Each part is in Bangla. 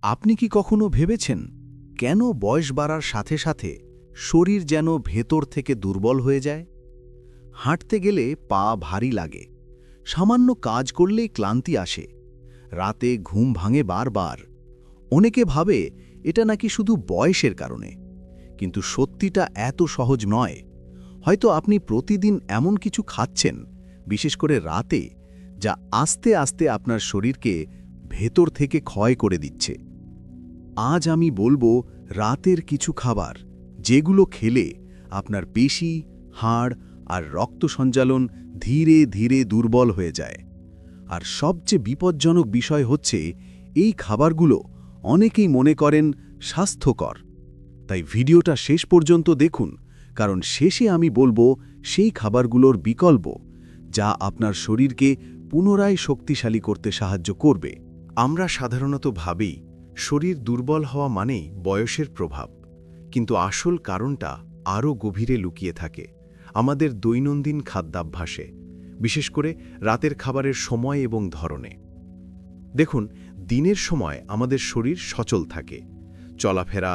আপনি কি কখনো ভেবেছেন কেন বয়স বাড়ার সাথে সাথে শরীর যেন ভেতর থেকে দুর্বল হয়ে যায়? হাঁটতে গেলে পা ভারী লাগে, সামান্য কাজ করলেই ক্লান্তি আসে, রাতে ঘুম ভাঙে বারবার। অনেকে ভাবে এটা নাকি শুধু বয়সের কারণে, কিন্তু সত্যিটা এত সহজ নয়। হয়তো আপনি প্রতিদিন এমন কিছু খাচ্ছেন, বিশেষ করে রাতে, যা আস্তে আস্তে আপনার শরীরকে ভেতর থেকে ক্ষয় করে দিচ্ছে। আজ আমি বলবো রাতের কিছু খাবার, যেগুলো খেলে আপনার পেশি, হাড় আর রক্ত সঞ্চালন ধীরে ধীরে দুর্বল হয়ে যায়। আর সবচেয়ে বিপজ্জনক বিষয় হচ্ছে এই খাবারগুলো অনেকেই মনে করেন স্বাস্থ্যকর। তাই ভিডিওটা শেষ পর্যন্ত দেখুন, কারণ শেষে আমি বলবো সেই খাবারগুলোর বিকল্প, যা আপনার শরীরকে পুনরায় শক্তিশালী করতে সাহায্য করবে। আমরা সাধারণত ভাবি শরীর দুর্বল হওয়া মানেই বয়সের প্রভাব, কিন্তু আসল কারণটা আরও গভীরে লুকিয়ে থাকে আমাদের দৈনন্দিন খাদ্যাভ্যাসে, বিশেষ করে রাতের খাবারের সময় এবং ধরনে। দেখুন, দিনের সময় আমাদের শরীর সচল থাকে, চলাফেরা,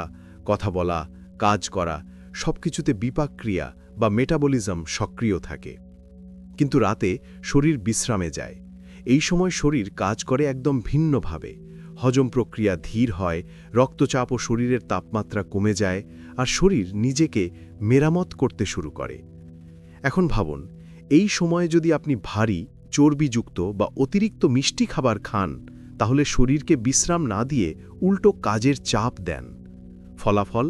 কথা বলা, কাজ করা সবকিছুতে বিপাক ক্রিয়া বা মেটাবলিজম সক্রিয় থাকে। কিন্তু রাতে শরীর বিশ্রামে যায়। এই সময় শরীর কাজ করে একদম ভিন্নভাবে। হজম প্রক্রিয়া ধীর হয়, রক্তচাপ ও শরীরের তাপমাত্রা কমে যায়, আর শরীর নিজেকে মেরামত করতে শুরু করে। এখন ভাবুন, এই সময়ে যদি আপনি ভারী, চর্বিযুক্ত বা অতিরিক্ত মিষ্টি খাবার খান, তাহলে শরীরকে বিশ্রাম না দিয়ে উল্টো কাজের চাপ দেন। ফলাফল,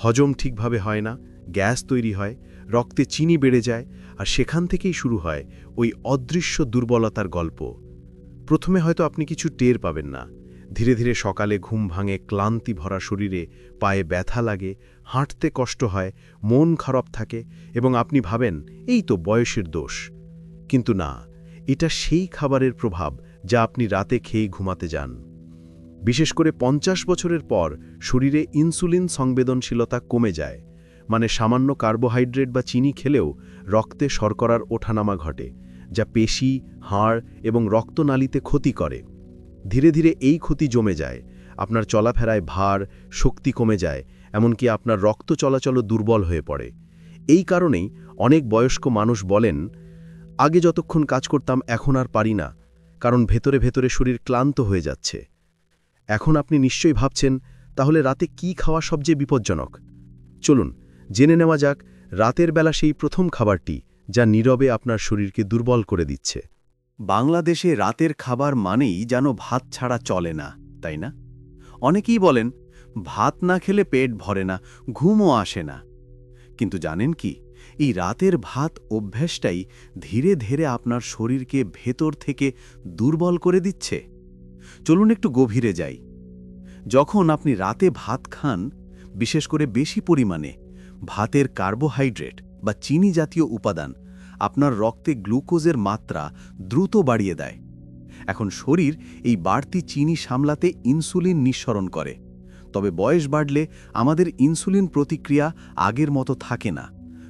হজম ঠিকভাবে হয় না, গ্যাস তৈরি হয়, রক্তে চিনি বেড়ে যায়, আর সেখান থেকেই শুরু হয় ওই অদৃশ্য দুর্বলতার গল্প। প্রথমে হয়তো আপনি কিছু টের পাবেন না। ধীরে ধীরে সকালে ঘুম ভাঙে, ক্লান্তি ভরা শরীরে, পায়ে ব্যথা লাগে, হাঁটতে কষ্ট হয়, মন খারাপ থাকে, এবং আপনি ভাবেন এই তো বয়সের দোষ। কিন্তু না, এটা সেই খাবারের প্রভাব যা আপনি রাতে খেয়ে ঘুমাতে যান। বিশেষ করে 50 বছরের পর শরীরে ইনসুলিন সংবেদনশীলতা কমে যায়, মানে সামান্য কার্বোহাইড্রেট বা চিনি খেলেও রক্তে শর্করার ওঠানামা ঘটে, যা পেশি, হাড় এবং রক্তনালীতে ক্ষতি করে। ধীরে ধীরে এই ক্ষতি জমে যায়, আপনার চলাফেরায় ভার, শক্তি কমে যায়, এমনকি আপনার রক্ত চলাচলও দুর্বল হয়ে পড়ে। এই কারণেই অনেক বয়স্ক মানুষ বলেন, আগে যতক্ষণ কাজ করতাম এখন আর পারি না, কারণ ভেতরে ভেতরে শরীর ক্লান্ত হয়ে যাচ্ছে। এখন আপনি নিশ্চয়ই ভাবছেন, তাহলে রাতে কি খাওয়া সবচেয়ে বিপজ্জনক? চলুন জেনে নেওয়া যাক রাতের বেলা সেই প্রথম খাবারটি, যা নীরবে আপনার শরীরকে দুর্বল করে দিচ্ছে। বাংলাদেশে রাতের খাবার মানেই যেন ভাত ছাড়া চলে না, তাই না? অনেকেই বলেন, ভাত না খেলে পেট ভরে না, ঘুমও আসে না। কিন্তু জানেন কি, এই রাতের ভাত অভ্যাসটাই ধীরে ধীরে আপনার শরীরকে ভেতর থেকে দুর্বল করে দিচ্ছে। চলুন একটু গভীরে যাই। যখন আপনি রাতে ভাত খান, বিশেষ করে বেশি পরিমাণে, ভাতের কার্বোহাইড্রেট বা চিনি জাতীয় উপাদান আপনার রক্তে গ্লুকোজের মাত্রা দ্রুত বাড়িয়ে দেয়। এখন শরীর এই বাড়তি চিনি সামলাতে ইনসুলিন নিঃসরণ করে। তবে বয়স বাড়লে আমাদের ইনসুলিন প্রতিক্রিয়া আগের মতো থাকে না,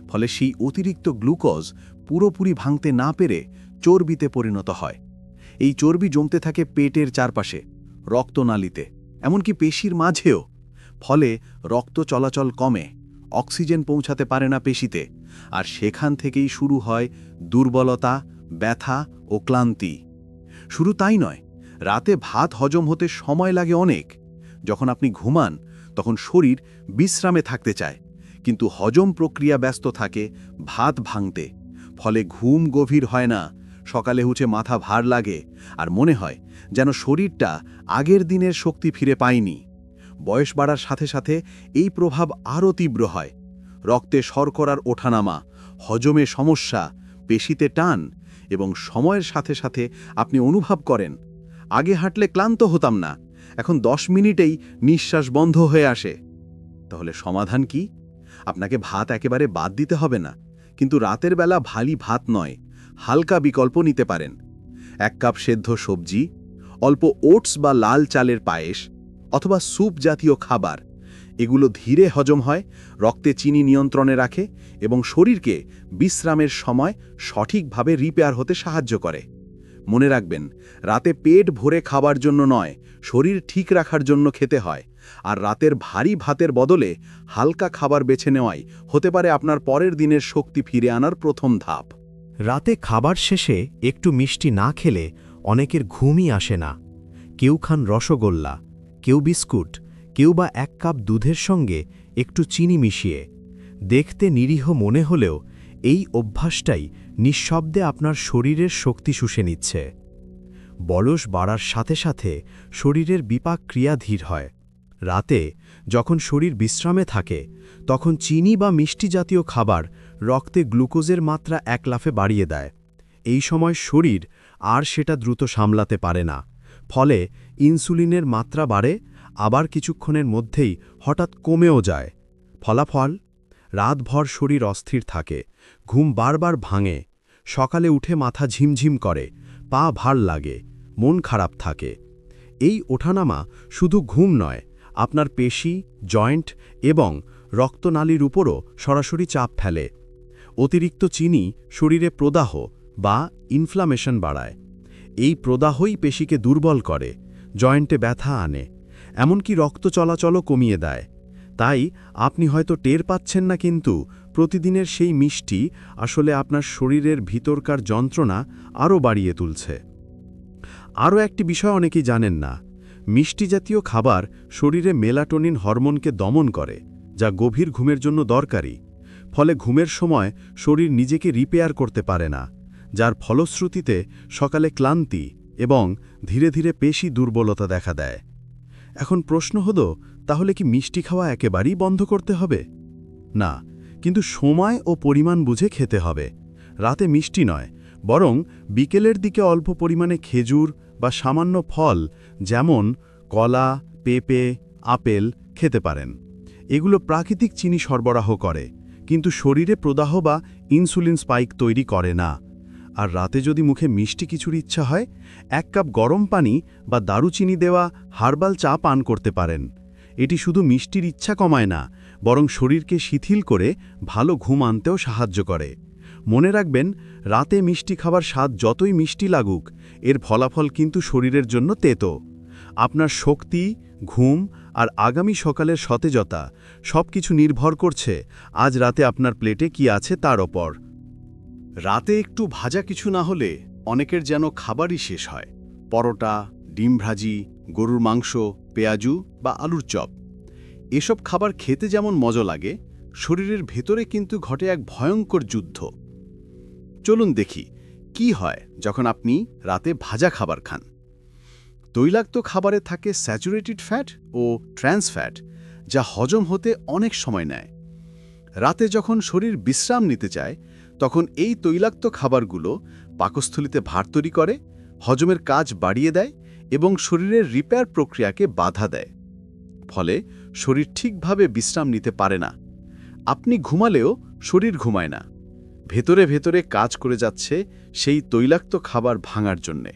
ফলে সেই অতিরিক্ত গ্লুকোজ পুরোপুরি ভাঙতে না পেরে চর্বিতে পরিণত হয়। এই চর্বি জমতে থাকে পেটের চারপাশে, রক্তনালীতে, এমনকি পেশির মাঝেও। ফলে রক্ত চলাচল কমে, অক্সিজেন পৌঁছাতে পারে না পেশিতে, আর সেখান থেকেই শুরু হয় দুর্বলতা, ব্যথা ও ক্লান্তি। শুধু তাই নয়, রাতে ভাত হজম হতে সময় লাগে অনেক। যখন আপনি ঘুমান, তখন শরীর বিশ্রামে থাকতে চায়, কিন্তু হজম প্রক্রিয়া ব্যস্ত থাকে ভাত ভাঙতে। ফলে ঘুম গভীর হয় না, সকালে উঠে মাথা ভার লাগে, আর মনে হয় যেন শরীরটা আগের দিনের শক্তি ফিরে পায়নি। বয়স বাড়ার সাথে সাথে এই প্রভাব আরও তীব্র হয়। রক্তে শর্করার ওঠানামা, হজমে সমস্যা, পেশিতে টান, এবং সময়ের সাথে সাথে আপনি অনুভব করেন, আগে হাঁটলে ক্লান্ত হতাম না, এখন 10 মিনিটেই নিঃশ্বাস বন্ধ হয়ে আসে। তাহলে সমাধান কি? আপনাকে ভাত একেবারে বাদ দিতে হবে না, কিন্তু রাতের বেলা ভারী ভাত নয়, হালকা বিকল্প নিতে পারেন। 1 কাপ সেদ্ধ সবজি, অল্প ওটস বা লাল চালের পায়েস, অথবা স্যুপ জাতীয় খাবার। এগুলো ধীরে হজম হয়, রক্তে চিনি নিয়ন্ত্রণে রাখে এবং শরীরকে বিশ্রামের সময় সঠিকভাবে রিপেয়ার হতে সাহায্য করে। মনে রাখবেন, রাতে পেট ভরে খাবার জন্য নয়, শরীর ঠিক রাখার জন্য খেতে হয়। আর রাতের ভারী ভাতের বদলে হালকা খাবার বেছে নেওয়াই হতে পারে আপনার পরের দিনের শক্তি ফিরে আনার প্রথম ধাপ। রাতে খাবার শেষে একটু মিষ্টি না খেলে অনেকের ঘুমই আসে না। কেউ খান রসগোল্লা, কেউ বিস্কুট, কেউ বা 1 কাপ দুধের সঙ্গে একটু চিনি মিশিয়ে। দেখতে নিরীহ মনে হলেও এই অভ্যাসটাই নিঃশব্দে আপনার শরীরের শক্তি শুষে নিচ্ছে। বয়স বাড়ার সাথে সাথে শরীরের বিপাক ক্রিয়া ধীর হয়। রাতে যখন শরীর বিশ্রামে থাকে তখন চিনি বা মিষ্টি জাতীয় খাবার রক্তে গ্লুকোজের মাত্রা 1 লাফে বাড়িয়ে দেয়। এই সময় শরীর আর সেটা দ্রুত সামলাতে পারে না, ফলে ইনসুলিনের মাত্রা বাড়ে, আবার কিছুক্ষণের মধ্যেই হঠাৎ কমেও যায়। ফলাফল, রাতভর শরীর অস্থির থাকে, ঘুম বারবার ভাঙে, সকালে উঠে মাথা ঝিমঝিম করে, পা ভার লাগে, মন খারাপ থাকে। এই ওঠানামা শুধু ঘুম নয়, আপনার পেশি, জয়েন্ট এবং রক্তনালীর উপরও সরাসরি চাপ ফেলে। অতিরিক্ত চিনি শরীরে প্রদাহ বা ইনফ্লামেশন বাড়ায়। এই প্রদাহই পেশিকে দুর্বল করে, জয়েন্টে ব্যথা আনে, এমনকি রক্ত চলাচলও কমিয়ে দেয়। তাই আপনি হয়তো টের পাচ্ছেন না, কিন্তু প্রতিদিনের সেই মিষ্টি আসলে আপনার শরীরের ভিতরকার যন্ত্রণা আরও বাড়িয়ে তুলছে। আরও একটি বিষয় অনেকেই জানেন না, মিষ্টি জাতীয় খাবার শরীরে মেলাটোনিন হরমোনকে দমন করে, যা গভীর ঘুমের জন্য দরকারি। ফলে ঘুমের সময় শরীর নিজেকে রিপেয়ার করতে পারে না, যার ফলশ্রুতিতে সকালে ক্লান্তি এবং ধীরে ধীরে পেশি দুর্বলতা দেখা দেয়। এখন প্রশ্ন হলো, তাহলে কি মিষ্টি খাওয়া একেবারেই বন্ধ করতে হবে? না, কিন্তু সময় ও পরিমাণ বুঝে খেতে হবে। রাতে মিষ্টি নয়, বরং বিকেলের দিকে অল্প পরিমাণে খেজুর বা সামান্য ফল যেমন কলা, পেঁপে, আপেল খেতে পারেন। এগুলো প্রাকৃতিক চিনি সরবরাহ করে, কিন্তু শরীরে প্রদাহ বা ইনসুলিন স্পাইক তৈরি করে না। আর রাতে যদি মুখে মিষ্টি কিছুর ইচ্ছা হয়, 1 কাপ গরম পানি বা দারুচিনি দেওয়া হার্বাল চা পান করতে পারেন। এটি শুধু মিষ্টির ইচ্ছা কমায় না, বরং শরীরকে শিথিল করে ভালো ঘুম আনতেও সাহায্য করে। মনে রাখবেন, রাতে মিষ্টি খাবার স্বাদ যতই মিষ্টি লাগুক, এর ফলাফল কিন্তু শরীরের জন্য তেতো। আপনার শক্তি, ঘুম আর আগামী সকালের সতেজতা সবকিছু নির্ভর করছে আজ রাতে আপনার প্লেটে কি আছে তার ওপর। রাতে একটু ভাজা কিছু না হলে অনেকের যেন খাবারই শেষ হয়। পরোটা, ডিম ভাজি, গরুর মাংস, পেঁয়াজু বা আলুর চপ, এসব খাবার খেতে যেমন মজা লাগে, শরীরের ভেতরে কিন্তু ঘটে এক ভয়ঙ্কর যুদ্ধ। চলুন দেখি কি হয় যখন আপনি রাতে ভাজা খাবার খান। তৈলাক্ত খাবারে থাকে স্যাচুরেটেড ফ্যাট ও ট্রান্স ফ্যাট, যা হজম হতে অনেক সময় নেয়। রাতে যখন শরীর বিশ্রাম নিতে চায়, তখন এই তৈলাক্ত খাবারগুলো পাকস্থলিতে ভার তৈরি করে, হজমের কাজ বাড়িয়ে দেয় এবং শরীরের রিপেয়ার প্রক্রিয়াকে বাধা দেয়। ফলে শরীর ঠিকভাবে বিশ্রাম নিতে পারে না। আপনি ঘুমালেও শরীর ঘুমায় না, ভেতরে ভেতরে কাজ করে যাচ্ছে সেই তৈলাক্ত খাবার ভাঙার জন্যে।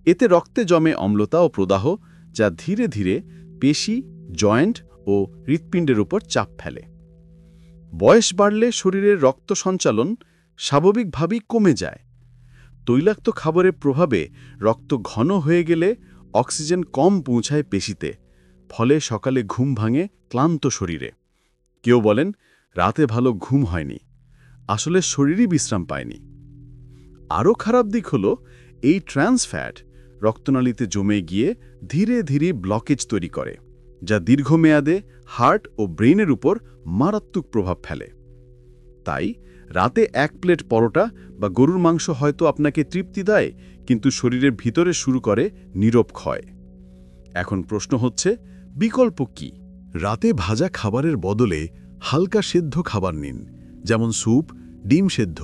এতে রক্তে জমে অম্লতা ও প্রদাহ, যা ধীরে ধীরে পেশি, জয়েন্ট ও হৃৎপিণ্ডের উপর চাপ ফেলে। বয়স বাড়লে শরীরের রক্ত সঞ্চালন স্বাভাবিকভাবেই কমে যায়। তৈলাক্ত খাবারের প্রভাবে রক্ত ঘন হয়ে গেলে অক্সিজেন কম পৌঁছায় পেশিতে, ফলে সকালে ঘুম ভাঙে ক্লান্ত শরীরে। কেউ বলেন রাতে ভালো ঘুম হয়নি, আসলে শরীরই বিশ্রাম পায়নি। আরও খারাপ দিক হলো, এই ট্রান্স ফ্যাট রক্তনালীতে জমে গিয়ে ধীরে ধীরে ব্লকেজ তৈরি করে, যা দীর্ঘমেয়াদে হার্ট ও ব্রেনের উপর মারাত্মক প্রভাব ফেলে। তাই রাতে 1 প্লেট পরোটা বা গরুর মাংস হয়তো আপনাকে তৃপ্তি দেয়, কিন্তু শরীরের ভিতরে শুরু করে নীরব ক্ষয়। এখন প্রশ্ন হচ্ছে, বিকল্প কি? রাতে ভাজা খাবারের বদলে হালকা সেদ্ধ খাবার নিন, যেমন স্যুপ, ডিম সেদ্ধ,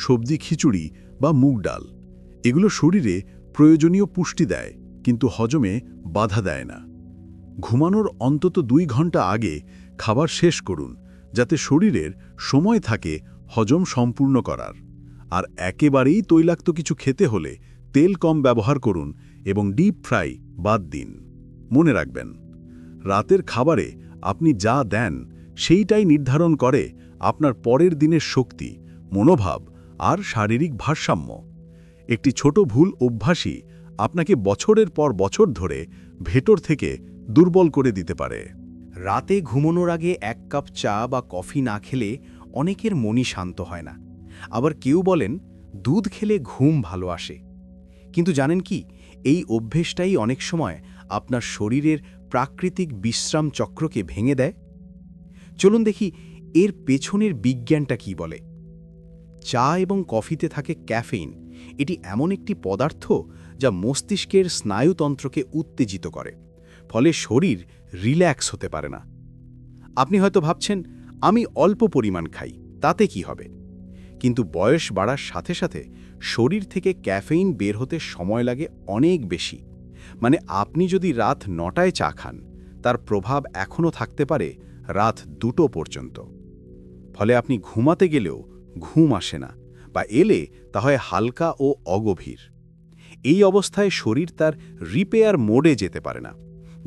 সবজি খিচুড়ি বা মুগ ডাল। এগুলো শরীরে প্রয়োজনীয় পুষ্টি দেয়, কিন্তু হজমে বাধা দেয় না। ঘুমানোর অন্তত 2 ঘন্টা আগে খাবার শেষ করুন, যাতে শরীরের সময় থাকে হজম সম্পূর্ণ করার। আর একেবারেই তৈলাক্ত কিছু খেতে হলে তেল কম ব্যবহার করুন এবং ডিপ ফ্রাই বাদ দিন। মনে রাখবেন, রাতের খাবারে আপনি যা দেন সেইটাই নির্ধারণ করে আপনার পরের দিনের শক্তি, মনোভাব আর শারীরিক ভারসাম্য। একটি ছোট ভুল অভ্যাসই আপনাকে বছরের পর বছর ধরে ভেতর থেকে দুর্বল করে দিতে পারে। রাতে ঘুমানোর আগে 1 কাপ চা বা কফি না খেলে অনেকের মনই শান্ত হয় না। আবার কেউ বলেন দুধ খেলে ঘুম ভালো আসে। কিন্তু জানেন কি, এই অভ্যেসটাই অনেক সময় আপনার শরীরের প্রাকৃতিক বিশ্রাম চক্রকে ভেঙে দেয়। চলুন দেখি এর পেছনের বিজ্ঞানটা কি বলে। চা এবং কফিতে থাকে ক্যাফেইন। এটি এমন একটি পদার্থ যা মস্তিষ্কের স্নায়ুতন্ত্রকে উত্তেজিত করে, ফলে শরীর রিল্যাক্স হতে পারে না। আপনি হয়তো ভাবছেন, আমি অল্প পরিমাণ খাই, তাতে কি হবে? কিন্তু বয়স বাড়ার সাথে সাথে শরীর থেকে ক্যাফেইন বের হতে সময় লাগে অনেক বেশি। মানে আপনি যদি রাত 9টায় চা খান, তার প্রভাব এখনও থাকতে পারে রাত 2টো পর্যন্ত। ফলে আপনি ঘুমাতে গেলেও ঘুম আসে না, বা এলে তা হয় হালকা ও অগভীর। এই অবস্থায় শরীর তার রিপেয়ার মোডে যেতে পারে না,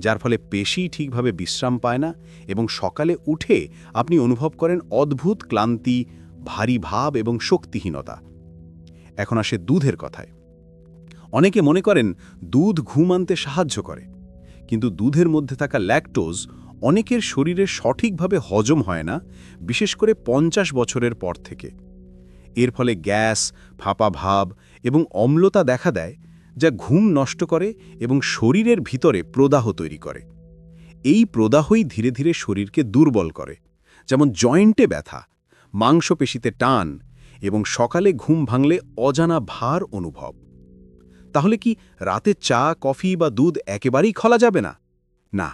যার ফলে পেশি ঠিকভাবে বিশ্রাম পায় না এবং সকালে উঠে আপনি অনুভব করেন অদ্ভুত ক্লান্তি, ভারী ভাব এবং শক্তিহীনতা। এখন আসে দুধের কথায়। অনেকে মনে করেন দুধ ঘুম আনতে সাহায্য করে, কিন্তু দুধের মধ্যে থাকা ল্যাকটোজ অনেকের শরীরে সঠিকভাবে হজম হয় না, বিশেষ করে 50 বছরের পর থেকে। এর ফলে গ্যাস, ফাঁপা ভাব এবং অম্লতা দেখা দেয়, যা ঘুম নষ্ট করে এবং শরীরের ভিতরে প্রদাহ তৈরি করে। এই প্রদাহই ধীরে ধীরে শরীরকে দুর্বল করে, যেমন জয়েন্টে ব্যথা, মাংসপেশিতে টান এবং সকালে ঘুম ভাঙলে অজানা ভার অনুভব। তাহলে কি রাতে চা, কফি বা দুধ একেবারেই খোলা যাবে না? না,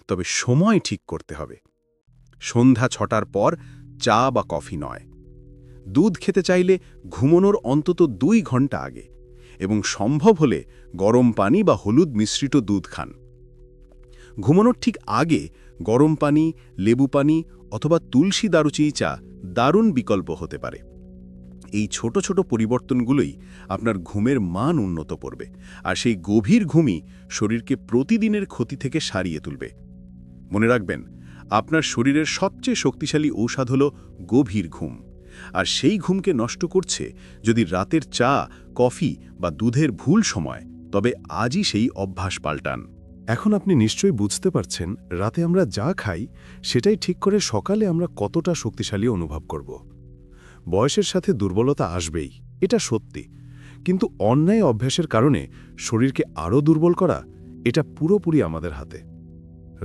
তবে সময় ঠিক করতে হবে। সন্ধ্যা 6টার পর চা বা কফি নয়। দুধ খেতে চাইলে ঘুমানোর অন্তত 2 ঘন্টা আগে, এবং সম্ভব হলে গরম পানি বা হলুদ মিশ্রিত দুধ খান। ঘুমানোর ঠিক আগে গরম পানি, লেবু পানি অথবা তুলসী দারুচিনি চা দারুণ বিকল্প হতে পারে। এই ছোট ছোট পরিবর্তনগুলোই আপনার ঘুমের মান উন্নত করবে, আর সেই গভীর ঘুমই শরীরকে প্রতিদিনের ক্ষতি থেকে সারিয়ে তুলবে। মনে রাখবেন, আপনার শরীরের সবচেয়ে শক্তিশালী ঔষধ হল গভীর ঘুম, আর সেই ঘুমকে নষ্ট করছে যদি রাতের চা, কফি বা দুধের ভুল সময়। তবে আজই সেই অভ্যাস পাল্টান। এখন আপনি নিশ্চয়ই বুঝতে পারছেন, রাতে আমরা যা খাই সেটাই ঠিক করে সকালে আমরা কতটা শক্তিশালী অনুভব করব। বয়সের সাথে দুর্বলতা আসবেই, এটা সত্যি, কিন্তু অন্যায় অভ্যাসের কারণে শরীরকে আরও দুর্বল করা, এটা পুরোপুরি আমাদের হাতে।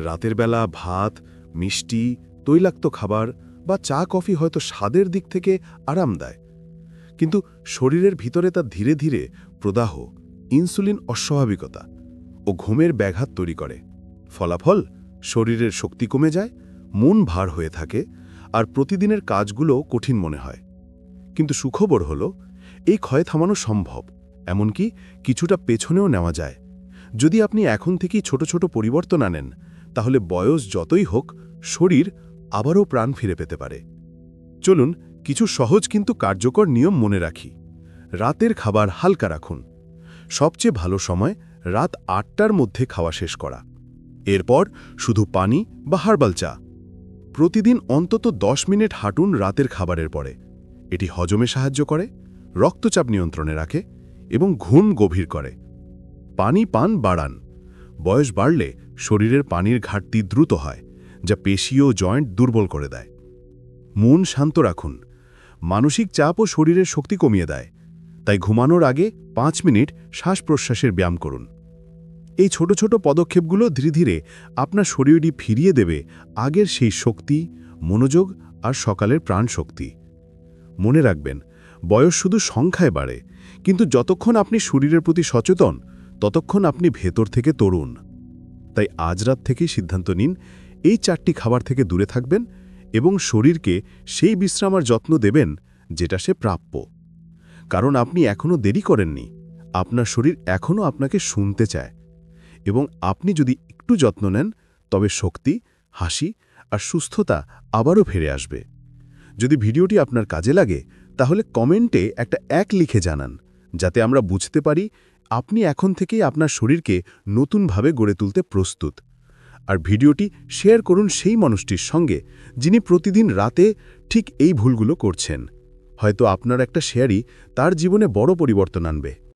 রাতের বেলা ভাত, মিষ্টি, তৈলাক্ত খাবার বা চা কফি হয়তো স্বাদের দিক থেকে আরাম দেয়, কিন্তু শরীরের ভিতরে তা ধীরে ধীরে প্রদাহ, ইনসুলিন অস্বাভাবিকতা ও ঘুমের ব্যাঘাত তৈরি করে। ফলাফল, শরীরের শক্তি কমে যায়, মন ভার হয়ে থাকে, আর প্রতিদিনের কাজগুলো কঠিন মনে হয়। কিন্তু সুখবর হল, এই ক্ষয় থামানো সম্ভব, এমনকি কিছুটা পেছনেও নেওয়া যায়। যদি আপনি এখন থেকেই ছোট ছোট পরিবর্তন আনেন, তাহলে বয়স যতই হোক শরীর আবারও প্রাণ ফিরে পেতে পারে। চলুন কিছু সহজ কিন্তু কার্যকর নিয়ম মনে রাখি। রাতের খাবার হালকা রাখুন। সবচেয়ে ভালো সময় রাত 8টার মধ্যে খাওয়া শেষ করা। এরপর শুধু পানি বা হার্বাল চা। প্রতিদিন অন্তত 10 মিনিট হাঁটুন রাতের খাবারের পরে। এটি হজমে সাহায্য করে, রক্তচাপ নিয়ন্ত্রণে রাখে এবং ঘুম গভীর করে। পানি পান বাড়ান। বয়স বাড়লে শরীরের পানির ঘাটতি দ্রুত হয়, যা পেশি ও জয়েন্ট দুর্বল করে দেয়। মন শান্ত রাখুন। মানসিক চাপ ও শরীরের শক্তি কমিয়ে দেয়, তাই ঘুমানোর আগে 5 মিনিট শ্বাস-প্রশ্বাসের ব্যায়াম করুন। এই ছোট ছোট পদক্ষেপগুলো ধীরে ধীরে আপনার শরীরটি ফিরিয়ে দেবে আগের সেই শক্তি, মনোযোগ আর সকালের প্রাণ শক্তি। মনে রাখবেন, বয়স শুধু সংখ্যায় বাড়ে, কিন্তু যতক্ষণ আপনি শরীরের প্রতি সচেতন, ততক্ষণ আপনি ভেতর থেকে তরুণ। তাই আজ রাত থেকেই সিদ্ধান্ত নিন, এই 4টি খাবার থেকে দূরে থাকবেন এবং শরীরকে সেই বিশ্রাম আর যত্ন দেবেন যেটা সে প্রাপ্য। কারণ আপনি এখনও দেরি করেননি, আপনার শরীর এখনও আপনাকে শুনতে চায়, এবং আপনি যদি একটু যত্ন নেন, তবে শক্তি, হাসি আর সুস্থতা আবারও ফিরে আসবে। যদি ভিডিওটি আপনার কাজে লাগে, তাহলে কমেন্টে একটা 1 লিখে জানান, যাতে আমরা বুঝতে পারি আপনি এখন থেকেই আপনার শরীরকে নতুনভাবে গড়ে তুলতে প্রস্তুত। আর ভিডিওটি শেয়ার করুন সেই মানুষটির সঙ্গে যিনি প্রতিদিন রাতে ঠিক এই ভুলগুলো করছেন। হয়তো আপনার একটা শেয়ারই তার জীবনে বড় পরিবর্তন আনবে।